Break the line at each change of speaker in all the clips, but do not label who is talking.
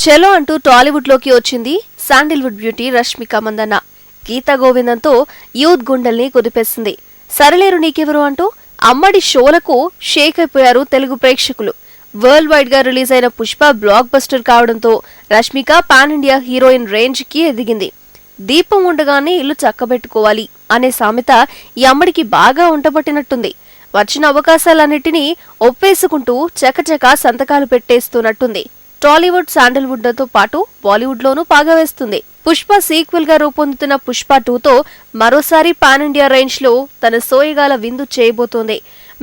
చలో అంటూ టాలీవుడ్ లోకి వచ్చింది శాండిల్వుడ్ బ్యూటీ రష్మిక మందన్న. గీతా గోవిందంతో యూత్ గుండెల్ని కుదిపేసింది. సరలేరు నీకెవరు అంటూ అమ్మడి షోలకు షేక్ అయిపోయారు తెలుగు ప్రేక్షకులు. వరల్డ్ వైడ్ గా రిలీజ్ అయిన పుష్ప బ్లాక్ బస్టర్ కావడంతో Rashmika pan India heroine range కి ఎదిగింది. దీపం ఉండగానే ఇల్లు చక్కబెట్టుకోవాలి అనే సామెత ఈ అమ్మడికి బాగా ఉంటబట్టినట్టుంది. వచ్చిన అవకాశాలన్నిటినీ ఒప్పేసుకుంటూ చకచకా సంతకాలు పెట్టేస్తున్నట్టుంది. టాలీవుడ్ శాండిల్వుడ్ తో పాటు బాలీవుడ్ లోనూ పాగా వేస్తుంది. పుష్ప సీక్వెల్ గా రూపొందుతున్న పుష్ప 2తో మరోసారి పాన్ ఇండియా రేంజ్ లో తన సోయగాల విందు చేయబోతోంది.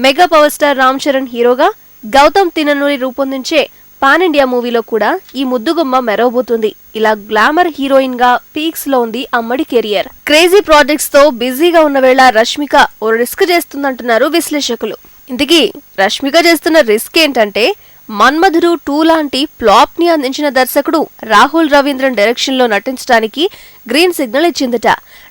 Mega power star Ram Charan హీరోగా గౌతమ్ తిన్ననూరి రూపొందించే పాన్ ఇండియా మూవీలో కూడా ఈ ముద్దుగుమ్మ మెరవబోతుంది. ఇలా గ్లామర్ హీరోయిన్ గా పీక్స్ లో ఉంది అమ్మడి కెరియర్. క్రేజీ ప్రాజెక్ట్స్ తో బిజీగా ఉన్న వేళ రష్మిక ఓ రిస్క్ చేస్తుందంటున్నారు విశ్లేషకులు. ఇంతకీ రష్మిక చేస్తున్న రిస్క్ ఏంటంటే, మన్మధుడు 2 లాంటి ఫ్లాప్ ని అందించిన దర్శకుడు రాహుల్ రవీంద్రన్ డైరెక్షన్ లో నటించడానికి గ్రీన్ సిగ్నల్ ఇచ్చిందట.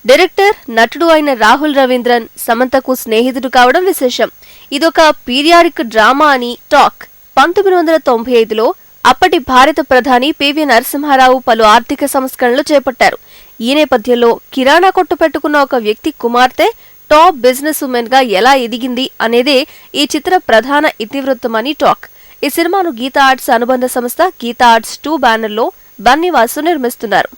డైరెక్టర్, నటుడు అయిన రాహుల్ రవీంద్రన్ సమంతకు స్నేహితుడు కావడం విశేషం. ఇదొక పీరియాడిక్ డ్రామా అని టాక్. 1995లో అప్పటి భారత ప్రధాని పివి నరసింహారావు పలు ఆర్థిక సంస్కరణలు చేపట్టారు. ఈ నేపథ్యంలో కిరాణా కొట్టు పెట్టుకున్న ఒక వ్యక్తి కుమార్తె టాప్ బిజినెస్ ఉమెన్ గా ఎలా ఎదిగింది అనేదే ఈ చిత్ర ప్రధాన ఇతివృత్తమని టాక్. ఈ సినిమాను గీతా ఆర్ట్స్ అనుబంధ సంస్థ గీతా ఆర్ట్స్ 2 బ్యానర్లో బన్నీవాసు నిర్మిస్తున్నారు.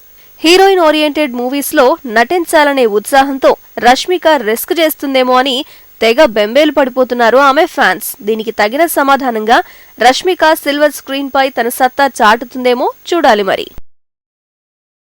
హీరోయిన్ ఓరియంటెడ్ మూవీస్ లో నటించాలనే ఉత్సాహంతో రష్మిక రిస్క్ చేస్తుందేమో అని తెగ బెంబేలు పడిపోతున్నారు ఆమె ఫ్యాన్స్. దీనికి తగిన సమాధానంగా రష్మిక సిల్వర్ స్క్రీన్ పై తన సత్తా చాటుతుందేమో చూడాలి మరి.